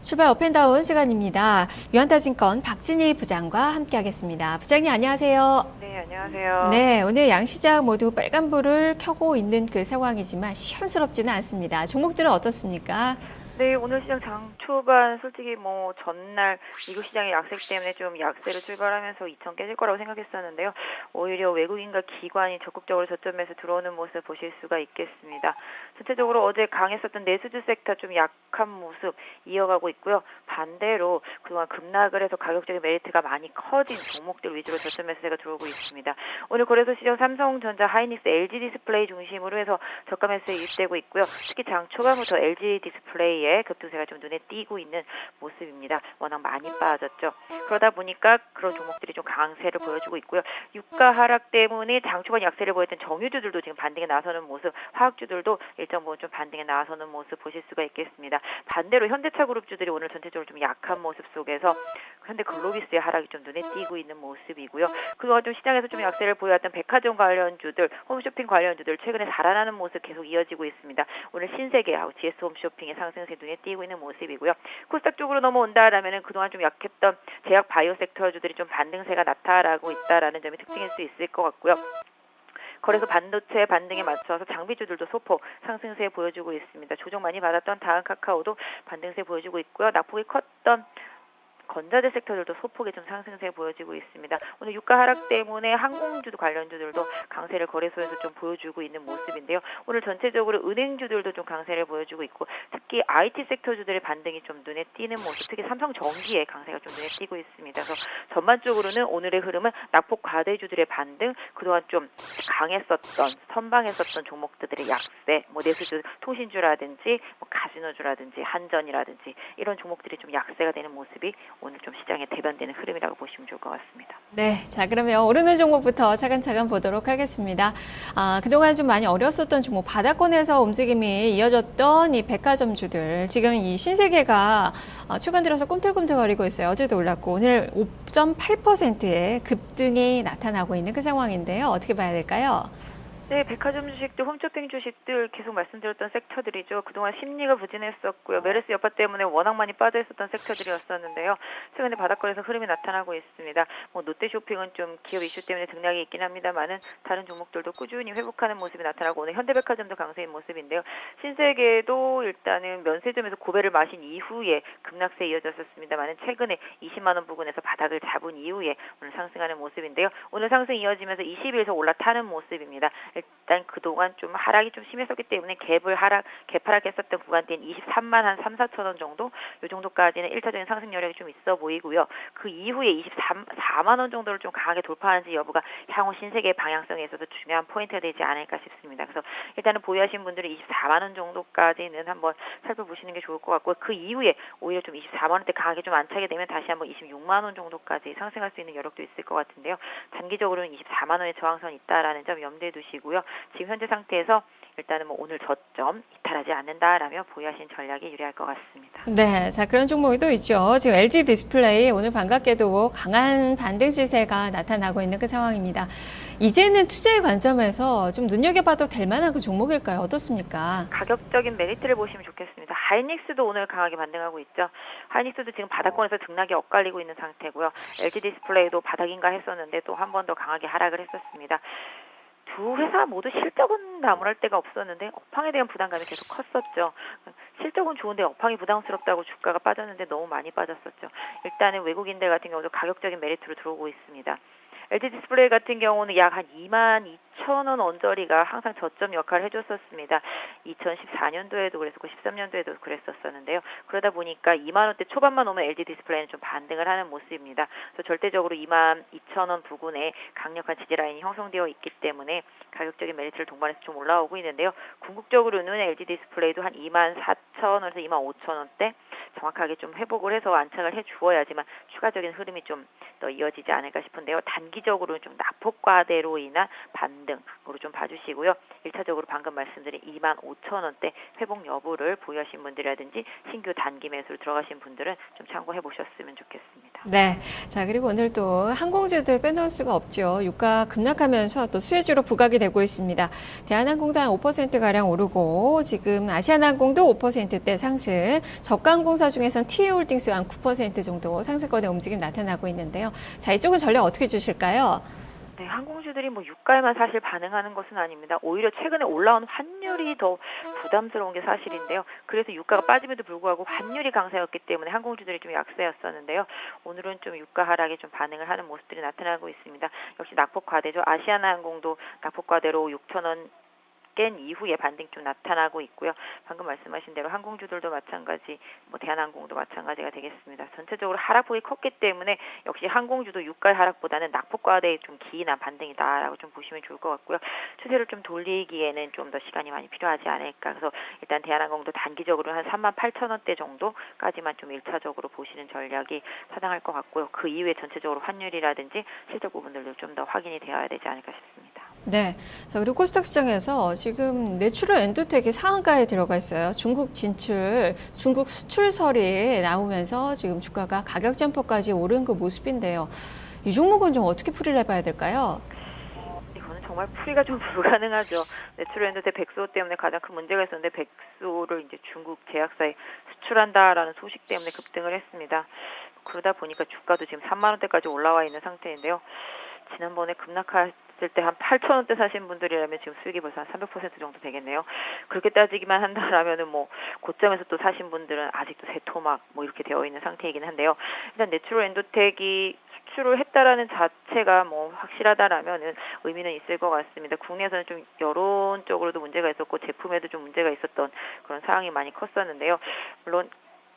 출발 업앤다운 시간입니다. 유한타증권 박진희 부장과 함께하겠습니다. 부장님 안녕하세요. 네, 안녕하세요. 네, 오늘 양시장 모두 빨간불을 켜고 있는 그 상황이지만 시원스럽지는 않습니다. 종목들은 어떻습니까? 네, 오늘 시장 장 초반 솔직히 전날 미국 시장의 약세 때문에 좀 약세로 출발하면서 2천 깨질 거라고 생각했었는데요. 오히려 외국인과 기관이 적극적으로 저점에서 들어오는 모습 보실 수가 있겠습니다. 전체적으로 어제 강했었던 내수주 섹터 좀 약한 모습 이어가고 있고요. 반대로 그동안 급락을 해서 가격적인 메리트가 많이 커진 종목들 위주로 저점 매수세가 들어오고 있습니다. 오늘 거래소 시장 삼성전자, 하이닉스, LG 디스플레이 중심으로 해서 저가 매수에 유입되고 있고요. 특히 장 초반부터 LG 디스플레이의 급등세가 좀 눈에 띄고 있는 모습입니다. 워낙 많이 빠졌죠. 그러다 보니까 그런 종목들이 좀 강세를 보여주고 있고요. 유가 하락 때문에 장 초반 약세를 보였던 정유주들도 지금 반등에 나서는 모습, 화학주들도 일정 부분 좀 반등에 나서는 모습 보실 수가 있겠습니다. 반대로 현대차 그룹주들이 오늘 전체적으로 좀 약한 모습 속에서 현대글로비스의 하락이 좀 눈에 띄고 있는 모습이고요. 그동안 좀 시장에서 좀 약세를 보여왔던 백화점 관련주들, 홈쇼핑 관련주들 최근에 살아나는 모습 계속 이어지고 있습니다. 오늘 신세계하고 GS 홈쇼핑의 상승세 눈에 띄고 있는 모습이고요. 코스닥 쪽으로 넘어온다라면은 그동안 좀 약했던 제약 바이오 섹터주들이 좀 반등세가 나타나고 있다라는 점이 특징일 수 있을 것 같고요. 거래소 반도체 반등에 맞춰서 장비주들도 소폭 상승세 보여주고 있습니다. 조정 많이 받았던 다음 카카오도 반등세 보여주고 있고요. 낙폭이 컸던 건자재 섹터들도 소폭의 좀 상승세 보여지고 있습니다. 오늘 유가 하락 때문에 항공주 관련주들도 강세를 거래소에서 좀 보여주고 있는 모습인데요. 오늘 전체적으로 은행주들도 좀 강세를 보여주고 있고 특히 IT 섹터주들의 반등이 좀 눈에 띄는 모습, 특히 삼성전기의 강세가 좀 눈에 띄고 있습니다. 그래서 전반적으로는 오늘의 흐름은 낙폭 과대주들의 반등, 그동안 좀 강했었던, 선방했었던 종목들의 약세, 내수주, 통신주라든지 카지노주라든지 한전이라든지 이런 종목들이 좀 약세가 되는 모습이 오늘 좀 시장에 대변되는 흐름이라고 보시면 좋을 것 같습니다. 네, 자 그러면 오르는 종목부터 차근차근 보도록 하겠습니다. 그동안 좀 많이 어려웠었던 종목 바닥권에서 움직임이 이어졌던 이 백화점주들 지금 이 신세계가 최근 들어서 꿈틀꿈틀거리고 있어요. 어제도 올랐고 오늘 5.8%의 급등이 나타나고 있는 그 상황인데요. 어떻게 봐야 될까요? 네, 백화점 주식들, 홈쇼핑 주식들 계속 말씀드렸던 섹터들이죠. 그동안 심리가 부진했었고요. 메르스 여파 때문에 워낙 많이 빠져 있었던 섹터들이었었는데요. 최근에 바닥권에서 흐름이 나타나고 있습니다. 롯데쇼핑은 좀 기업 이슈 때문에 등락이 있긴 합니다만은 다른 종목들도 꾸준히 회복하는 모습이 나타나고 오늘 현대백화점도 강세인 모습인데요. 신세계도 일단은 면세점에서 고배를 마신 이후에 급락세 이어졌었습니다만은 최근에 20만 원 부근에서 바닥을 잡은 이후에 오늘 상승하는 모습인데요. 오늘 상승 이어지면서 20일에서 올라타는 모습입니다. 일단 그동안 좀 하락이 좀 심했었기 때문에 개파락했었던 구간대인 23만 한 3, 4천 원 정도, 이 정도까지는 1차적인 상승 여력이 좀 있어 보이고요. 그 이후에 24만 원 정도를 좀 강하게 돌파하는지 여부가 향후 신세계의 방향성에 있어서 중요한 포인트가 되지 않을까 싶습니다. 그래서 일단은 보유하신 분들은 24만 원 정도까지는 한번 살펴보시는 게 좋을 것 같고 그 이후에 오히려 좀 24만 원대 강하게 좀 안차게 되면 다시 한번 26만 원 정도까지 상승할 수 있는 여력도 있을 것 같은데요. 단기적으로는 24만 원의 저항선이 있다라는 점 염두에 두시고요. 지금 현재 상태에서 일단은 오늘 저점 이탈하지 않는다라면 보유하신 전략이 유리할 것 같습니다. 네, 자 그런 종목이 또 있죠. 지금 LG 디스플레이 오늘 반갑게도 강한 반등 시세가 나타나고 있는 그 상황입니다. 이제는 투자의 관점에서 좀 눈여겨봐도 될 만한 그 종목일까요? 어떻습니까? 가격적인 메리트를 보시면 좋겠습니다. 하이닉스도 오늘 강하게 반등하고 있죠. 하이닉스도 지금 바닥권에서 등락이 엇갈리고 있는 상태고요. LG 디스플레이도 바닥인가 했었는데 또 한 번 더 강하게 하락을 했었습니다. 두 회사 모두 실적은 나무랄 데가 없었는데 업황에 대한 부담감이 계속 컸었죠. 실적은 좋은데 업황이 부담스럽다고 주가가 빠졌는데 너무 많이 빠졌었죠. 일단은 외국인들 같은 경우도 가격적인 메리트로 들어오고 있습니다. LG 디스플레이 같은 경우는 약 한 22,000원 언저리가 항상 저점 역할을 해줬었습니다. 2014년도에도 그랬었고 13년도에도 그랬었었는데요. 그러다 보니까 2만 원대 초반만 오면 LG 디스플레이는 좀 반등을 하는 모습입니다. 그래서 절대적으로 22,000원 부근에 강력한 지지 라인이 형성되어 있기 때문에 가격적인 메리트를 동반해서 좀 올라오고 있는데요. 궁극적으로는 LG 디스플레이도 한 24,000원에서 25,000원대 정확하게 좀 회복을 해서 안착을 해주어야지만 추가적인 흐름이 좀 더 이어지지 않을까 싶은데요. 단기적으로는 좀 낙폭 과대로 인한 반등으로 좀 봐주시고요. 1차적으로 방금 말씀드린 25,000원대 회복 여부를 보유하신 분들이라든지 신규 단기 매수로 들어가신 분들은 좀 참고해 보셨으면 좋겠습니다. 네. 자, 그리고 오늘 또 항공주들 빼놓을 수가 없죠. 유가 급락하면서 또 수혜주로 부각이 되고 있습니다. 대한항공도 한 5%가량 오르고, 지금 아시아나항공도 5%대 상승, 저가항공사 중에선 TA홀딩스가 한 9% 정도 상승권의 움직임 나타나고 있는데요. 자, 이쪽은 전략 어떻게 주실까요? 네, 항공주들이 뭐 유가에만 사실 반응하는 것은 아닙니다. 오히려 최근에 올라온 환율이 더 부담스러운 게 사실인데요. 그래서 유가가 빠짐에도 불구하고 환율이 강세였기 때문에 항공주들이 좀 약세였었는데요. 오늘은 좀 유가 하락에 좀 반응을 하는 모습들이 나타나고 있습니다. 역시 낙폭 과대죠. 아시아나항공도 낙폭 과대로 6,000원 깬 이후에 반등 좀 나타나고 있고요. 방금 말씀하신 대로 항공주들도 마찬가지, 뭐 대한항공도 마찬가지가 되겠습니다. 전체적으로 하락폭이 컸기 때문에 역시 항공주도 유가 하락보다는 낙폭 과대에 좀 기인한 반등이다라고 좀 보시면 좋을 것 같고요. 추세를 좀 돌리기에는 좀 더 시간이 많이 필요하지 않을까. 그래서 일단 대한항공도 단기적으로 한 38,000원대 정도까지만 좀 1차적으로 보시는 전략이 타당할 것 같고요. 그 이후에 전체적으로 환율이라든지 실적 부분들도 좀 더 확인이 되어야 되지 않을까 싶습니다. 네. 자, 그리고 코스닥 시장에서 지금 내추럴 엔도텍이 상한가에 들어가 있어요. 중국 진출, 중국 수출설이 나오면서 지금 주가가 가격 점포까지 오른 그 모습인데요. 이 종목은 좀 어떻게 풀이를 해봐야 될까요? 이거는 정말 풀이가 좀 불가능하죠. 내추럴엔드테 백수호 때문에 가장 큰 문제가 있었는데 백수호를 이제 중국 제약사에 수출한다라는 소식 때문에 급등을 했습니다. 그러다 보니까 주가도 지금 3만 원대까지 올라와 있는 상태인데요. 지난번에 급락했을 때 한 8,000원대 사신 분들이라면 지금 수익이 벌써 한 300% 정도 되겠네요. 그렇게 따지기만 한다라면은 뭐 고점에서 또 사신 분들은 아직도 세토막 뭐 이렇게 되어 있는 상태이긴 한데요. 일단 내추럴 엔도텍이 수출을 했다라는 자체가 뭐 확실하다라면은 의미는 있을 것 같습니다. 국내에서는 좀 여론적으로도 문제가 있었고 제품에도 좀 문제가 있었던 그런 상황이 많이 컸었는데요. 물론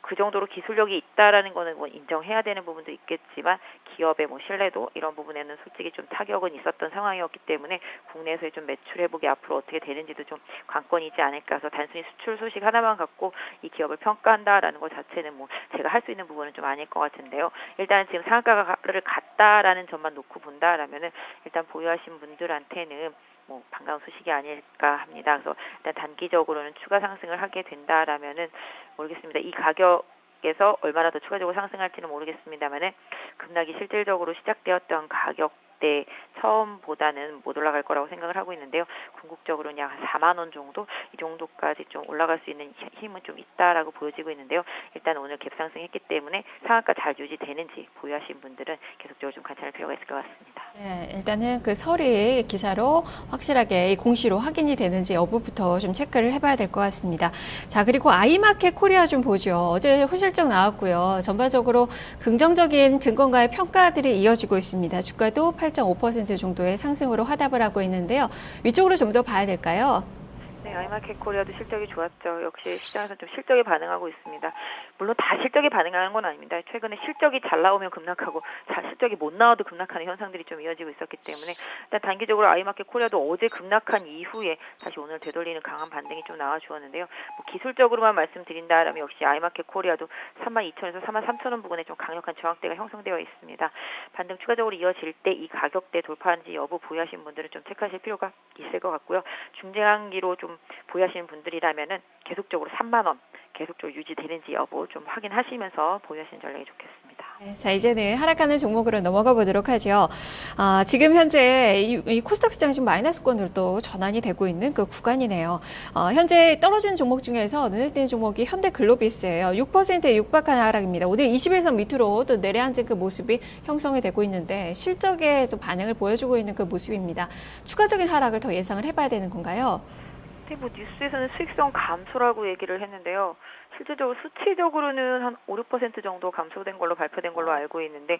그 정도로 기술력이 있다라는 거는 뭐 인정해야 되는 부분도 있겠지만 기업의 뭐 신뢰도 이런 부분에는 솔직히 좀 타격은 있었던 상황이었기 때문에 국내에서의 좀 매출 회복이 앞으로 어떻게 되는지도 좀 관건이지 않을까 해서 단순히 수출 소식 하나만 갖고 이 기업을 평가한다라는 것 자체는 뭐 제가 할 수 있는 부분은 좀 아닐 것 같은데요. 일단 지금 상한가를 갔다라는 점만 놓고 본다라면은 일단 보유하신 분들한테는 뭐 반가운 소식이 아닐까 합니다. 그래서 일단 단기적으로는 추가 상승을 하게 된다라면은 모르겠습니다. 이 가격에서 얼마나 더 추가적으로 상승할지는 모르겠습니다만은 급락이 실질적으로 시작되었던 가격대 처음보다는 못 올라갈 거라고 생각을 하고 있는데요. 궁극적으로는 약 4만 원 정도 이 정도까지 좀 올라갈 수 있는 힘은 좀 있다라고 보여지고 있는데요. 일단 오늘 갭상승했기 때문에 상한가 잘 유지되는지 보유하신 분들은 계속적으로 좀 관찰할 필요가 있을 것 같습니다. 네, 일단은 그 설이 기사로 확실하게 공시로 확인이 되는지 여부부터 좀 체크를 해봐야 될 것 같습니다. 자, 그리고 아이마켓 코리아 좀 보죠. 어제 호실적 나왔고요. 전반적으로 긍정적인 증권가의 평가들이 이어지고 있습니다. 주가도 8.5% 정도의 상승으로 화답을 하고 있는데요. 위쪽으로 좀 더 봐야 될까요? 네, 아이마켓 코리아도 실적이 좋았죠. 역시 시장에서 좀 실적에 반응하고 있습니다. 물론 다 실적에 반응하는 건 아닙니다. 최근에 실적이 잘 나오면 급락하고 실적이 못 나와도 급락하는 현상들이 좀 이어지고 있었기 때문에 일단 단기적으로 아이마켓 코리아도 어제 급락한 이후에 다시 오늘 되돌리는 강한 반등이 좀 나와주었는데요. 뭐 기술적으로만 말씀드린다면 역시 아이마켓 코리아도 32,000에서 33,000원 부근에 좀 강력한 저항대가 형성되어 있습니다. 반등 추가적으로 이어질 때 이 가격대 돌파하는지 여부 보유하신 분들은 좀 체크하실 필요가 있을 것 같고요. 중장기로 좀 보유하시는 분들이라면은 계속적으로 3만 원 계속적으로 유지되는지 여부 좀 확인하시면서 보유하시는 전략이 좋겠습니다. 네, 자, 이제는 하락하는 종목으로 넘어가 보도록 하죠. 지금 현재 이 코스닥 시장이 좀 마이너스권으로 전환이 되고 있는 그 구간이네요. 현재 떨어진 종목 중에서 눈에 띄는 종목이 현대글로비스예요. 6%에 육박한 하락입니다. 오늘 21선 밑으로 또 내려앉은 그 모습이 형성이 되고 있는데 실적에 좀 반응을 보여주고 있는 그 모습입니다. 추가적인 하락을 더 예상을 해봐야 되는 건가요? 근데 뭐 뉴스에서는 수익성 감소라고 얘기를 했는데요. 실질적으로 수치적으로는 한 5, 6% 정도 감소된 걸로 발표된 걸로 알고 있는데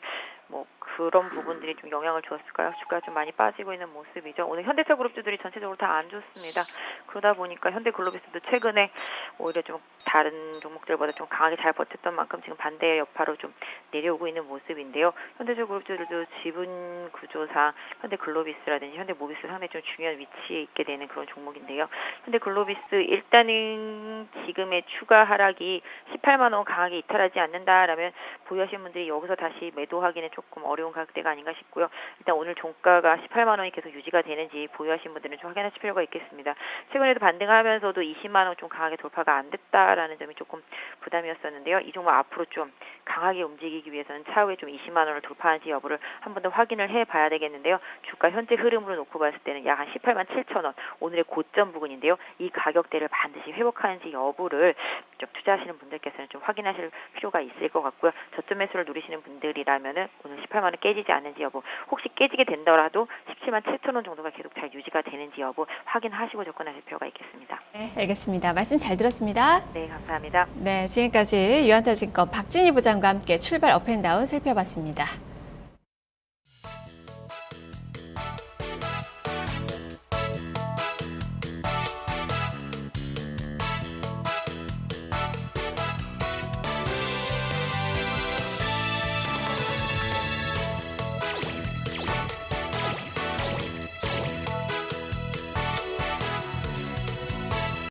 뭐 그런 부분들이 좀 영향을 주었을까요? 주가가 좀 많이 빠지고 있는 모습이죠. 오늘 현대차 그룹주들이 전체적으로 다 안 좋습니다. 그러다 보니까 현대글로비스도 최근에 오히려 좀 다른 종목들보다 좀 강하게 잘 버텼던 만큼 지금 반대의 여파로 좀 내려오고 있는 모습인데요. 현대차 그룹주들도 지분 구조상 현대글로비스라든지 현대모비스 상당히 좀 중요한 위치에 있게 되는 그런 종목인데요. 현대글로비스 일단은 지금의 추가 하락이 18만 원 강하게 이탈하지 않는다라면 보유하신 분들이 여기서 다시 매도하기는 조금 어려운 가격대가 아닌가 싶고요. 일단 오늘 종가가 18만 원이 계속 유지가 되는지 보유하신 분들은 좀 확인하실 필요가 있겠습니다. 최근에도 반등하면서도 20만 원 좀 강하게 돌파가 안 됐다라는 점이 조금 부담이었었는데요. 이 종목 앞으로 좀 강하게 움직이기 위해서는 차후에 좀 20만 원을 돌파하는지 여부를 한 번 더 확인을 해봐야 되겠는데요. 주가 현재 흐름으로 놓고 봤을 때는 약 한 18만 7천 원, 오늘의 고점 부근인데요. 이 가격대를 반드시 회복하는지 여부를 좀 투자하시는 분들께서는 좀 확인하실 필요가 있을 것 같고요. 저점 매수를 누리시는 분들이라면은 오늘 18만 원 깨지지 않는지 여부, 혹시 깨지게 된다라도 17만 7천 원 정도가 계속 잘 유지가 되는지 여부 확인하시고 접근하실 필요가 있겠습니다. 네, 알겠습니다. 말씀 잘 들었습니다. 네, 감사합니다. 네, 지금까지 유한타증권 박진희 부장과 함께 출발 업앤다운 살펴봤습니다.